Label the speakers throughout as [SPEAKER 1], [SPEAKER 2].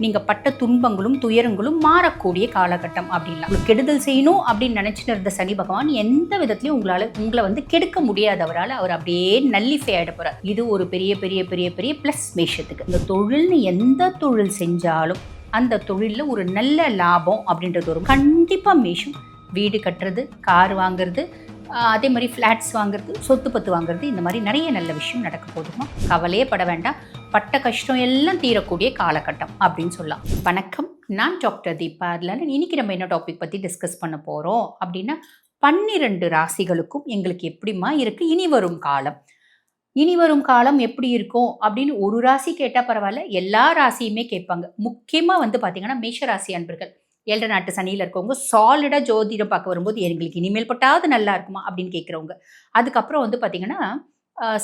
[SPEAKER 1] நீங்க பட்ட துன்பங்களும் துயரங்களும் மாறக்கூடிய காலகட்டம் அப்படின்லாம். உங்களுக்கு கெடுதல் செய்யணும் அப்படின்னு நினைச்சிட்டு இருந்த சனி பகவான் எந்த விதத்திலையும் உங்களை வந்து கெடுக்க முடியாதவரால் அவர் அப்படியே நல்லிஃபை ஆயிட போறார். இது ஒரு பெரிய பெரிய பெரிய பெரிய பிளஸ் மேஷத்துக்கு. இந்த தொழில்னு எந்த தொழில் செஞ்சாலும் அந்த தொழிலில் ஒரு நல்ல லாபம் அப்படின்றது வரும். கண்டிப்பா மேஷம் வீடு கட்டுறது, கார் வாங்குறது, அதே மாதிரி ஃப்ளாட்ஸ் வாங்குறது, சொத்து பத்து வாங்குறது, இந்த மாதிரி நிறைய நல்ல விஷயம் நடக்க போதுமா. கவலையே பட வேண்டாம். பட்ட கஷ்டம் எல்லாம் தீரக்கூடிய காலகட்டம் அப்படின்னு சொல்லலாம். வணக்கம், நான் டாக்டர் தீபா. அதில் இன்னைக்கு நம்ம என்ன டாபிக் பற்றி டிஸ்கஸ் பண்ண போகிறோம் அப்படின்னா, 12 ராசிகளுக்கும் எங்களுக்கு எப்படிமா இருக்குது இனி வரும் காலம். இனி வரும் காலம் எப்படி இருக்கும் அப்படின்னு ஒரு ராசி கேட்டால் பரவாயில்ல, எல்லா ராசியுமே கேட்பாங்க. முக்கியமாக வந்து பார்த்தீங்கன்னா மேஷ ராசி அன்பர்கள், 7 நாட்டு சனியில் இருக்கவங்க, சாலிடாக ஜோதிடம் பார்க்க வரும்போது எங்களுக்கு இனிமேல் பட்டாவது நல்லா இருக்குமா அப்படின்னு கேட்குறவங்க. அதுக்கப்புறம் வந்து பார்த்தீங்கன்னா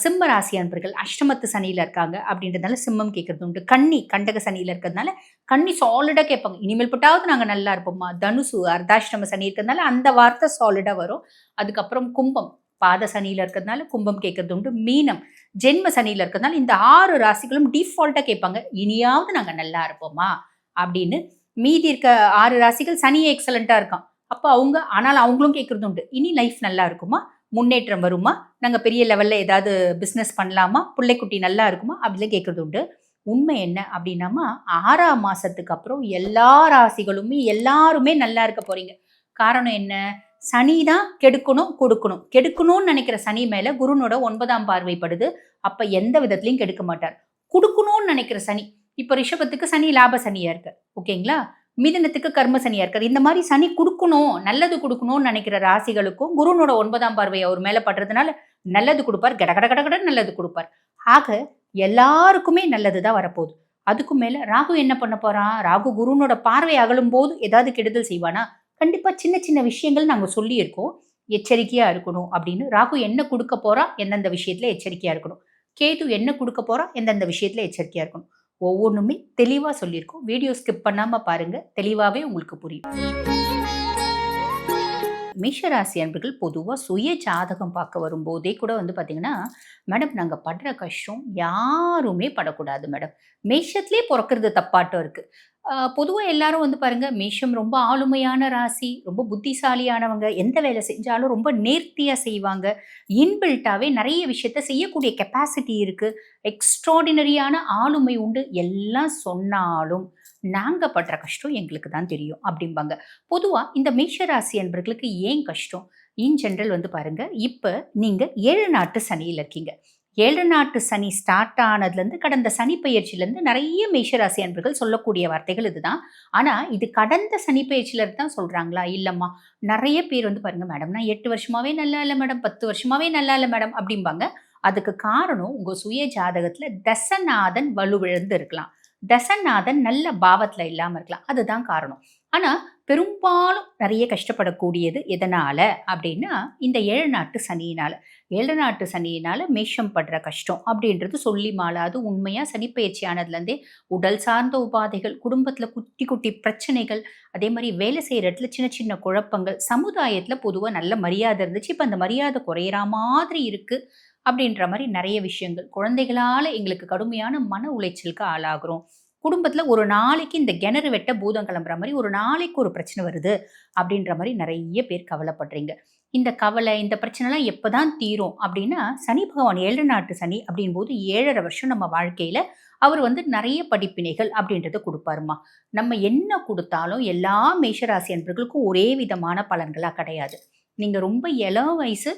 [SPEAKER 1] சிம்ம ராசி அன்பர்கள் அஷ்டமத்து சனியில் இருக்காங்க அப்படின்றதுனால சிம்மம் கேட்கறது உண்டு. கன்னி கண்டக சனியில் இருக்கிறதுனால கன்னி சாலிடாக கேட்பாங்க, இனிமேல் பட்டாவது நாங்கள் நல்லா இருப்போம்மா. தனுசு அர்த்தாஷ்டம சனி இருக்கிறதுனால அந்த வார்த்தை சாலிடாக வரும். அதுக்கப்புறம் கும்பம் பாத சனியில் இருக்கிறதுனால கும்பம் கேட்கறது உண்டு. மீனம் ஜென்ம சனியில் இருக்கிறதுனால இந்த 6 ராசிகளும் டிஃபால்ட்டாக கேட்பாங்க, இனியாவது நாங்கள் நல்லா இருப்போமா அப்படின்னு. மீதி இருக்க 6 ராசிகள் சனியே எக்ஸலண்ட்டாக இருக்கான். அப்போ ஆனால் அவங்களும் கேட்குறது உண்டு, இனி லைஃப் நல்லா இருக்குமா, முன்னேற்றம் வருமா, நாங்கள் பெரிய லெவலில் ஏதாவது பிஸ்னஸ் பண்ணலாமா, பிள்ளைக்குட்டி நல்லா இருக்குமா அப்படிலாம் கேட்குறது உண்டு. உண்மை என்ன அப்படின்னாமா, 6ஆம் மாதத்துக்கு அப்புறம் எல்லா ராசிகளுமே எல்லாருமே நல்லா இருக்க போகிறீங்க. காரணம் என்ன? சனி தான் கெடுக்கணும் கொடுக்கணும். கெடுக்கணும்னு நினைக்கிற சனி மேலே குருனோட 9ஆம் பார்வைப்படுது. அப்போ எந்த விதத்துலையும் கெடுக்க மாட்டார். கொடுக்கணும்னு நினைக்கிற சனி, இப்போ ரிஷபத்துக்கு சனி லாப சனியா இருக்கு, ஓகேங்களா. மிதனத்துக்கு கர்ம சனியா இருக்காரு. இந்த மாதிரி சனி கொடுக்கணும், நல்லது கொடுக்கணும்னு நினைக்கிற ராசிகளுக்கும் குருனோட 9ஆம் பார்வை அவர் மேல படுறதுனால நல்லது கொடுப்பார், கட கட கட கட நல்லது கொடுப்பார். ஆக எல்லாருக்குமே நல்லதுதான் வரப்போகுது. அதுக்கும் மேல ராகு என்ன பண்ண போறான்? ராகு குருனோட பார்வை அகலும் போது ஏதாவது கெடுதல் செய்வானா? கண்டிப்பா சின்ன சின்ன விஷயங்கள் நாங்க சொல்லியிருக்கோம், எச்சரிக்கையா இருக்கணும் அப்படின்னு. ராகு என்ன கொடுக்க போறா, எந்தெந்த விஷயத்துல எச்சரிக்கையா இருக்கணும். கேது என்ன கொடுக்க போறா, எந்தெந்த விஷயத்துல எச்சரிக்கையா இருக்கணும். ஒவ்வொன்றுமே தெளிவாக சொல்லியிருக்கோம். வீடியோ ஸ்கிப் பண்ணாமல் பாருங்கள், தெளிவாகவே உங்களுக்கு புரியும். மேஷராசி அன்பர்கள் பொதுவாக சுய ஜாதகம் பார்க்க வரும்போதே கூட வந்து பார்த்தீங்கன்னா, மேடம் நாங்கள் படுற கஷ்டம் யாருமே படக்கூடாது மேடம், மேஷத்துலேயே பிறக்கிறது தப்பாட்டம் இருக்குது. பொதுவாக எல்லாரும் வந்து பாருங்க, மேஷம் ரொம்ப ஆளுமையான ராசி, ரொம்ப புத்திசாலியானவங்க, எந்த வேலை செஞ்சாலும் ரொம்ப நேர்த்தியாக செய்வாங்க. இன்பில்ட்டாவே நிறைய விஷயத்த செய்யக்கூடிய கெப்பாசிட்டி இருக்குது, எக்ஸ்ட்ராடினரியான ஆளுமை உண்டு. எல்லாம் சொன்னாலும் நாங்கள் படுற கஷ்டம் எங்களுக்கு தான் தெரியும் அப்படிம்பாங்க. பொதுவாக இந்த மேஷராசி அன்பர்களுக்கு ஏன் கஷ்டம்? இன் ஜென்ரல் வந்து பாருங்க, இப்போ நீங்கள் 7 நாட்டு சனியில் இருக்கீங்க. 7 நாட்டு சனி ஸ்டார்ட் ஆனதுலேருந்து, கடந்த சனி பயிற்சியிலேருந்து நிறைய மேஷராசி அன்பர்கள் சொல்லக்கூடிய வார்த்தைகள் இதுதான். ஆனால் இது கடந்த சனி பயிற்சியிலேருந்து தான் சொல்கிறாங்களா? இல்லைம்மா, நிறைய பேர் வந்து பாருங்க, மேடம் நான் 8 வருஷமாவே நல்லா இல்லை மேடம், 10 வருஷமாவே நல்லா இல்லை மேடம் அப்படிம்பாங்க. அதுக்கு காரணம் உங்கள் சுய ஜாதகத்தில் தசநாதன் வலுவிழந்து இருக்கலாம், தசநாதன் நல்ல பாவத்தில் இல்லாமல் இருக்கலாம், அதுதான் காரணம். ஆனால் பெரும்பாலும் நிறைய கஷ்டப்படக்கூடியது எதனால அப்படின்னா, இந்த 7 நாட்டு சனியினால. 7 நாட்டு சனியினால மேஷம் படுற கஷ்டம் அப்படின்றது சொல்லி மாளாது. உண்மையாக சனிப்பயிற்சி ஆனதுலேருந்தே உடல் சார்ந்த உபாதைகள், குடும்பத்தில் குட்டி குட்டி பிரச்சனைகள், அதே மாதிரி வேலை செய்கிற இடத்துல சின்ன சின்ன குழப்பங்கள், சமுதாயத்தில் பொதுவாக நல்ல மரியாதை இருந்துச்சு, இப்போ அந்த மரியாதை குறையிற மாதிரி இருக்குது அப்படின்ற மாதிரி நிறைய விஷயங்கள். குழந்தைகளால் எங்களுக்கு கடுமையான மன உளைச்சலுக்கு ஆளாகிறோம். குடும்பத்தில் ஒரு நாளைக்கு இந்த கிணறு வெட்ட பூதம் கிளம்புற மாதிரி ஒரு நாளைக்கு ஒரு பிரச்சனை வருது அப்படின்ற மாதிரி நிறைய பேர் கவலைப்படுறீங்க. இந்த கவலை, இந்த பிரச்சனைலாம் எப்போ தான் தீரும் அப்படின்னா, சனி பகவான் 7 நாட்டு சனி அப்படின் போது 7.5 வருஷம் நம்ம வாழ்க்கையில் அவர் வந்து நிறைய படிப்பினைகள் அப்படின்றத கொடுப்பாருமா. நம்ம என்ன கொடுத்தாலும் எல்லா மேஷராசி அன்பர்களுக்கும் ஒரே விதமான பலன்களாக கிடையாது. நீங்கள் ரொம்ப இளம் வயசு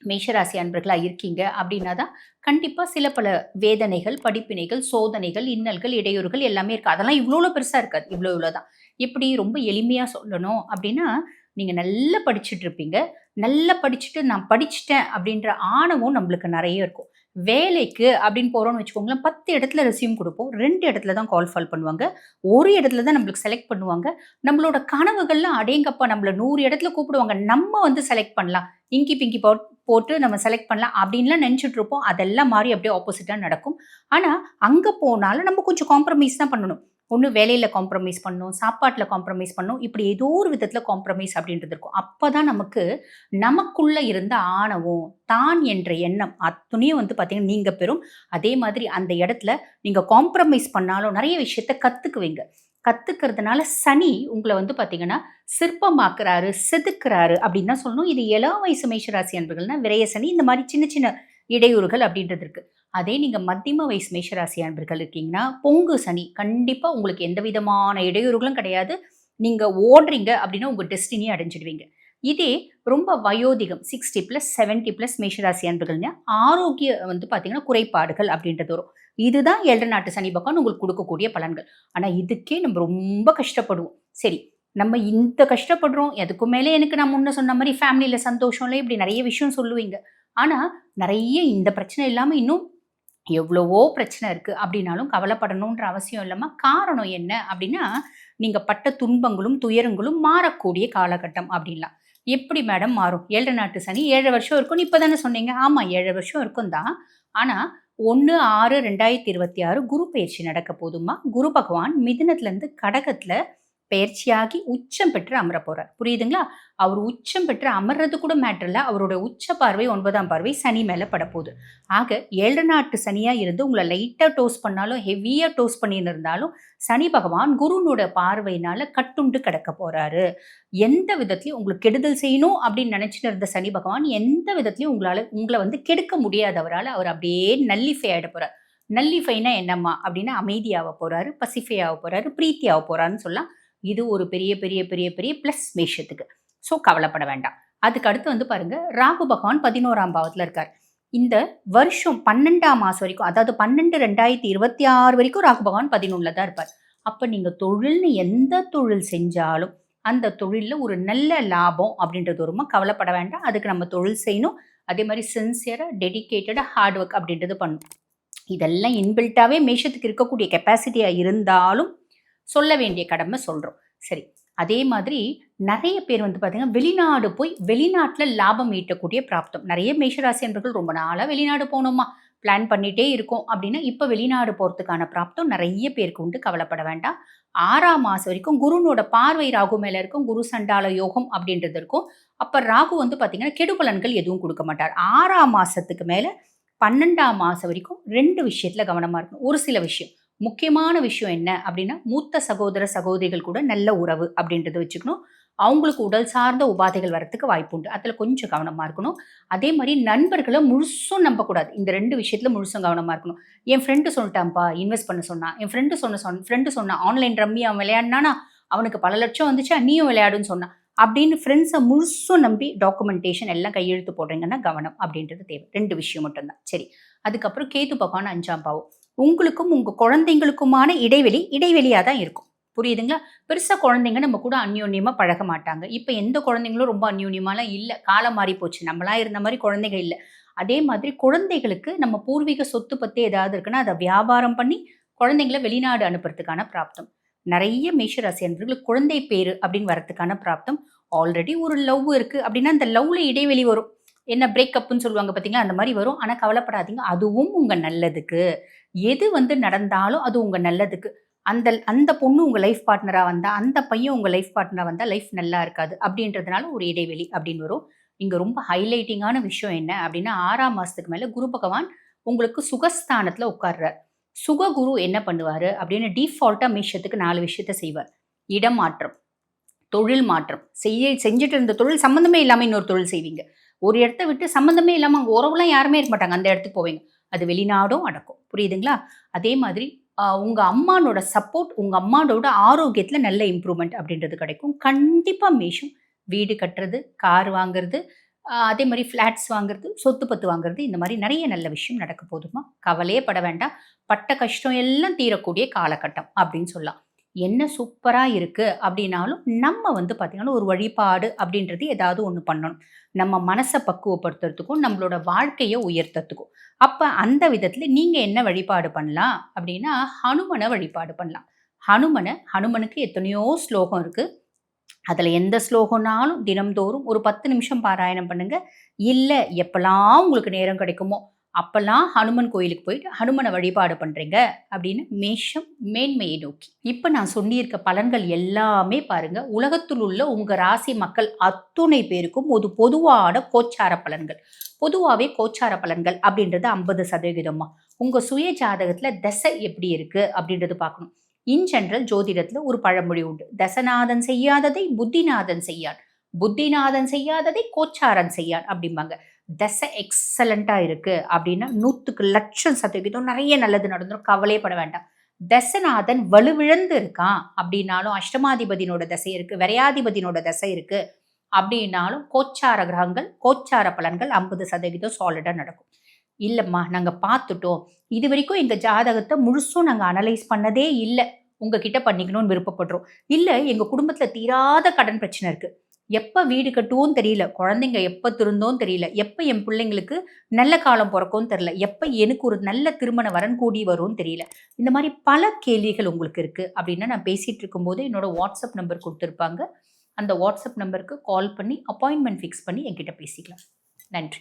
[SPEAKER 1] மேஷராசி அன்பர்களாக இருக்கீங்க அப்படின்னா தான் கண்டிப்பாக சில பல வேதனைகள், படிப்பினைகள், சோதனைகள், இன்னல்கள், இடையூறுகள் எல்லாமே இருக்குது. அதெல்லாம் இவ்வளோ பெருசாக இருக்காது, இவ்வளோதான். இப்படி ரொம்ப எளிமையாக சொல்லணும் அப்படின்னா, நீங்கள் நல்லா படிச்சுட்டு இருப்பீங்க. நல்லா படிச்சுட்டு நான் படிச்சுட்டேன் அப்படின்ற ஆணவம் நம்மளுக்கு நிறைய இருக்கும். வேலைக்கு அப்படின்னு போகிறோம்னு வச்சுக்கோங்களேன், 10 இடத்துல ரெஸ்யூம் கொடுப்போம், 2 இடத்துல தான் கால் ஃபால் பண்ணுவாங்க, ஒரு இடத்துல தான் நம்மளுக்கு செலக்ட் பண்ணுவாங்க. நம்மளோட கனவுகள்லாம் அடேங்கப்பா நம்மள 100 இடத்துல கூப்பிடுவாங்க, நம்ம வந்து செலக்ட் பண்ணலாம், இங்கி பிங்கி போட்டு நம்ம செலக்ட் பண்ணலாம் அப்படின்லாம் நினச்சிட்டு இருப்போம். அதெல்லாம் மாறி அப்படியே ஆப்போசிட்டாக நடக்கும். ஆனால் அங்கே போனாலும் நம்ம கொஞ்சம் காம்ப்ரமைஸ் தான் பண்ணணும். ஒண்ணு வேலையில காம்ப்ரமைஸ் பண்ணணும், சாப்பாட்டுல காம்ப்ரமைஸ் பண்ணணும். இப்படி ஏதோ ஒரு விதத்துல காம்ப்ரமைஸ் அப்படின்றது இருக்கும். அப்பதான் நமக்குள்ள இருந்த ஆணவம், தான் என்ற எண்ணம் அத்துணையும் வந்து பார்த்தீங்கன்னா நீங்க பெறும். அதே மாதிரி அந்த இடத்துல நீங்க காம்ப்ரமைஸ் பண்ணாலும் நெறைய விஷயத்த கத்துக்குவீங்க. கத்துக்கிறதுனால சனி உங்கள வந்து பார்த்தீங்கன்னா, சிற்பமாக்குறாரு, செதுக்குறாரு அப்படின்னு தான் சொல்லணும். இது இளம் வயசு மேஷ ராசி அன்பர்கள்னா, விரய சனி இந்த மாரி சின்ன சின்ன இடையூறுகள் அப்படின்றது இருக்கு. அதே நீங்க மத்தியம வயசு மேஷ ராசி அன்பர்கள் இருக்கீங்கன்னா, பொங்கு சனி கண்டிப்பா உங்களுக்கு எந்த விதமான இடையூறுகளும் கிடையாது. நீங்க ஓடுறீங்க அப்படின்னா, உங்க டெஸ்டினிய அடைஞ்சிடுவீங்க. இதே ரொம்ப வயோதிகம் 60 பிளஸ் 70 பிளஸ் மேஷராசி அன்பர்கள்னா, ஆரோக்கிய வந்து பார்த்தீங்கன்னா, குறைபாடுகள் அப்படின்றது வரும். இதுதான் 7 நாட்டு சனி பகவான் உங்களுக்கு குடுக்கக்கூடிய பலன்கள். ஆனா, இதுக்கே நம்ம ரொம்ப கஷ்டப்படுவோம். சரி, நம்ம இந்த கஷ்டப்படுறோம். அதுக்கு மேல எனக்கு நான் முன்ன சொன்ன மாரி ஃபேமிலில சந்தோஷம் இல்ல. இப்படி நெறைய விஷயம் சொல்லுவீங்க. ஆனா, நெறைய இந்த பிரச்சனை இல்லாம இன்னும் எவ்வளவோ பிரச்சனை இருக்கு அப்படின்னாலும் கவலைப்படணுன்ற அவசியம் இல்லம்மா. காரணம் என்ன அப்படின்னா, நீங்க பட்ட துன்பங்களும், துயரங்களும் மாறக்கூடிய காலகட்டம் அப்படின்லாம். எப்படி மேடம் மாறும்? 7 நாட்டு சனி 7 வருஷம் இருக்கும்னு இப்ப தானே சொன்னீங்க. ஆமா 7 வருஷம் இருக்கும் தான். ஆனா 1/6/2026 குரு பெயர்ச்சி நடக்க போதும்மா. குரு பகவான் மிதுனத்திலிருந்து கடகத்துல பெயர்ச்சியாகி உச்சம் பெற்று அமரப் போறார். புரியுதுங்களா? அவர் உச்சம் பெற்று அமர்றது கூட மேட்டர் இல்ல. அவரோட உச்ச பார்வை 9ஆம் பார்வை சனி மேல படப்போது. ஆக 7 நாட்டு சனியா இருந்து உங்கள லைட்டா டோஸ் பண்ணாலும், ஹெவியா டோஸ் பண்ணின்னு இருந்தாலும், சனி பகவான் குருனோட பார்வையினால கட்டுண்டு கிடக்க போறாரு. எந்த விதத்திலயும் உங்களுக்கு கெடுதல் செய்யணும் அப்படின்னு நினைச்சுட்டு இருந்த சனி பகவான், எந்த விதத்திலயும் உங்கள வந்து கெடுக்க முடியாது அவரால. அவர் அப்படியே நல்லிஃபை ஆயிட போறார். நல்லிஃபைனா என்னம்மா? அப்படின்னா அமைதியாக போறாரு, பசிஃபை ஆக போறாரு, பிரீத்தி ஆக போறாருன்னு சொல்லலாம். இது ஒரு பெரிய, பெரிய, பெரிய, பெரிய பிளஸ் மேஷத்துக்கு. ஸோ கவலைப்பட வேண்டாம். அதுக்கு அடுத்து வந்து பாருங்க, ராகு பகவான் 11ஆம் பாவத்துல இருக்கார். இந்த வருஷம் 12ஆம் மாசம் வரைக்கும், அதாவது 12/2026 வரைக்கும் ராகு பகவான் 11ல தான் இருப்பார். அப்ப நீங்க தொழில்னு எந்த தொழில் செஞ்சாலும், அந்த தொழில்ல ஒரு நல்ல லாபம் அப்படின்றது வருமா? கவலைப்பட வேண்டாம். அதுக்கு நம்ம தொழில் செய்யணும். அதே மாரி சின்சியரா, டெடிகேட்டடா, ஹார்ட் ஒர்க் அப்படின்றது பண்ணணும். இதெல்லாம் இன்பில்ட்டாவே மேஷத்துக்கு இருக்கக்கூடிய கெப்பாசிட்டியா இருந்தாலும், சொல்ல வேண்டிய கடமை சொல்றோம். சரி. அதே மாதிரி நெறைய பேர் வந்து பார்த்தீங்கன்னா, வெளிநாடு போய் வெளிநாட்ல லாபம் ஈட்டக்கூடிய பிராப்தம். நெறைய மேஷராசி அன்பர்கள் ரொம்ப நாளா வெளிநாடு போணும்மா, பிளான் பண்ணிட்டே இருக்கோம் அப்டின்னா, இப்ப வெளிநாடு போறதுக்கான பிராப்தம் நெறைய பேருக்கு உண்டு. கவலைப்பட வேண்டாம். 6ஆம் மாசம் வரைக்கும் குருனோட பார்வை ராகு மேல இருக்கும். குரு சண்டால யோகம் அப்டின்றது இருக்கும். அப்ப ராகு வந்து பார்த்தீங்கன்னா, கெடு பலன்கள் எதுவும் குடுக்க மாட்டார். 6ஆம் மாசத்துக்கு மேல 12ஆம் மாசம் வரைக்கும் 2 விஷயத்துல கவனமா இருக்கணும். ஒரு சில விஷயம். முக்கியமான விஷயம் என்ன அப்படின்னா, மூத்த சகோதர, சகோதரிகள் கூட நல்ல உறவு அப்படின்றத வச்சுக்கணும். அவங்களுக்கு உடல் சார்ந்த உபாதைகள் வரத்துக்கு வாய்ப்பு உண்டு. அதில கொஞ்சம் கவனமா இருக்கணும். அதே மாரி நண்பர்கள முழுசும் நம்பக்கூடாது. இந்த 2 விஷயத்தில முழுசும் கவனமா இருக்கணும். என் ஃப்ரெண்ட் சொல்ட்டான்ப்பா, இன்வெஸ்ட் பண்ண சொன்னான். என் ஃப்ரெண்ட் சொன்னான், ஆன்லைன் ரம்மி அவன் விளையாடுனானா, அவனுக்கு பல லட்சம் வந்துச்சா, நீயும் விளையாடுன்னு சொன்னான். அப்படின்னு ஃப்ரெண்ட்ஸ முழுசும் நம்பி டாக்குமெண்டேஷன் எல்லாம் கையெழுத்து போடுறீங்கன்னா கவனம் அப்படின்றது தேவை. 2 விஷயம் மட்டும் தான். சரி. அதுக்கப்புறம் கேது பகவான் 5ஆம் பாவம். உங்களுக்கும் உங்க குழந்தைங்களுக்குமான இடைவெளியா தான் இருக்கும். புரியுதுங்களா? பெருசா குழந்தைங்க நம்ம கூட அந்யோன்யமா பழக மாட்டாங்க. இப்ப எந்த குழந்தைங்களும் ரொம்ப அந்யோன்யமாலாம் இல்ல. காலம் மாறி போச்சு. நம்மலாம் இருந்த மாரி குழந்தைங்க இல்ல. அதே மாதிரி குழந்தைகளுக்கு நம்ம பூர்வீக சொத்து பத்தி ஏதாவது இருக்குன்னா, அத வியாபாரம் பண்ணி குழந்தைங்கள வெளிநாடு அனுப்புறதுக்கான பிராப்தம். நெறைய மேஷராசி அன்பர்களுக்கு குழந்தை பேரு அப்படின்னு வரதுக்கான பிராப்தம். ஆல்ரெடி ஒரு லவ் இருக்கு அப்படின்னா, அந்த லவ்ல இடைவெளி வரும். என்ன பிரேக்கப்ன்னு சொல்லுவாங்க பார்த்தீங்களா? அந்த மாரி வரும். ஆனா கவலைப்படாதீங்க. அதுவும் உங்க நல்லதுக்கு. எது வந்து நடந்தாலும் அது உங்க நல்லதுக்கு. அந்த அந்த பொண்ணு உங்க லைஃப் பார்ட்னரா வந்தா, அந்த பையன் உங்க லைஃப் பார்ட்னரா வந்தா லைஃப் நல்லா இருக்காது. அப்படின்றதுனால ஒரு இடைவெளி அப்படின்னு வரும். இங்க ரொம்ப ஹைலைட்டிங்கான விஷயம் என்ன அப்படின்னா, 6ஆம் மாசத்துக்கு மேல குரு பகவான் உங்களுக்கு சுகஸ்தானத்துல உட்கார்றார். சுககுரு என்ன பண்ணுவாரு அப்படின்னு டிஃபால்ட்டா மேஷத்துக்கு 4 விஷயத்த செய்வார். இடமாற்றம், தொழில் மாற்றம். செஞ்சுட்டு இருந்த தொழில் சம்மந்தமே இல்லாம இன்னொரு தொழில் செய்வீங்க. ஒரு இடத்த விட்டு சம்மந்தமே இல்லாம அங்க உறவுலாம் யாருமே இருக்க மாட்டாங்க. அந்த இடத்துக்கு போவீங்க. அது வெளிநாடும் அடக்கும். புரியுதுங்களா? அதே மாதிரி உங்க அம்மானோட சப்போர்ட், உங்க அம்மானோட ஆரோக்கியத்துல நல்ல இம்ப்ரூவ்மெண்ட் அப்படின்றது கிடைக்கும். கண்டிப்பா மேஷம் வீடு கட்டுறது, கார் வாங்குறது, அதே மாரி ஃப்ளாட்ஸ் வாங்குறது, சொத்து பத்து வாங்குறது இந்த மாரி நெறைய நல்ல விஷயம் நடக்க போதும்மா. கவலையே பட வேண்டாம். பட்ட கஷ்டம் எல்லாம் தீரக்கூடிய காலகட்டம் அப்படின்னு சொல்லலாம். என்ன சூப்பரா இருக்கு அப்படின்னாலும், நம்ம வந்து பார்த்தீங்கன்னா, ஒரு வழிபாடு அப்படின்றது ஏதாவது ஒண்ணு பண்ணணும். நம்ம மனச பக்குவப்படுத்துறதுக்கும், நம்மளோட வாழ்க்கைய உயர்த்தறதுக்கும். அப்ப அந்த விதத்தில நீங்க என்ன வழிபாடு பண்ணலாம் அப்படின்னா, ஹனுமன வழிபாடு பண்ணலாம். ஹனுமனுக்கு எத்தனையோ ஸ்லோகம் இருக்கு. அதுல எந்த ஸ்லோகம்னாலும் தினம்தோறும் ஒரு 10 நிமிஷம் பாராயணம் பண்ணுங்க. இல்ல எப்பலாம் உங்களுக்கு நேரம் கிடைக்குமோ, அப்பல்லாம் ஹனுமன் கோயிலுக்கு போயிட்டு ஹனுமனை வழிபாடு பண்றீங்க அப்படின்னு மேஷம் மேன்மையை நோக்கி. இப்ப நான் சொல்லியிருக்க பலன்கள் எல்லாமே பாருங்க, உலகத்தில் உள்ள உங்க ராசி மக்கள் அத்துணை பேருக்கும் ஒரு பொதுவான கோச்சார பலன்கள். பொதுவாவே கோச்சார பலன்கள் அப்படின்றது 50%. உங்க சுய ஜாதகத்துல தசை எப்படி இருக்கு அப்படின்றது பார்க்கணும். இன் ஜெனரல் ஜோதிடத்துல ஒரு பழமொழி உண்டு. தசநாதன் செய்யாததை புத்திநாதன் செய்யான், புத்திநாதன் செய்யாததை கோச்சாரன் செய்யான் அப்படிம்பாங்க. தசை எக்ஸலண்டா இருக்கு அப்படின்னா 100% நிறைய நல்லது நடந்துரும், கவலையே பட வேண்டாம். தசநாதன் வலுவிழந்து இருக்கான் அப்படின்னாலும், அஷ்டமாதிபதியினோட தசை இருக்கு, விரையாதிபதியினோட தசை இருக்கு அப்படின்னாலும், கோச்சார கிரகங்கள் கோச்சார பலன்கள் 50% சாலிடா நடக்கும். இல்லம்மா நாங்க பார்த்துட்டோம், இது வரைக்கும் எங்க ஜாதகத்தை முழுசும் நாங்க அனலைஸ் பண்ணதே இல்லை, உங்ககிட்ட பண்ணிக்கணும்னு விருப்பப்படுறோம். இல்ல எங்க குடும்பத்துல தீராத கடன் பிரச்சனை இருக்கு, எப்ப வீடு கட்டுவோம் தெரியல, குழந்தைங்க எப்ப திருந்தோம் தெரியல, எப்ப என் பிள்ளைங்களுக்கு நல்ல காலம் பிறக்கும் தெரியல, எப்ப எனக்கு ஒரு நல்ல திருமண வரன் கூடி வரும் தெரியல, இந்த மாதிரி பல கேள்விகள் உங்களுக்கு இருக்கு அப்படின்னா, நான் பேசிட்டு இருக்கும்போது என்னோட வாட்ஸ்அப் நம்பர் கொடுத்துருப்பாங்க, அந்த வாட்ஸ்அப் நம்பருக்கு கால் பண்ணி அப்பாயின்மெண்ட் ஃபிக்ஸ் பண்ணி என்கிட்ட பேசிக்கலாம். நன்றி.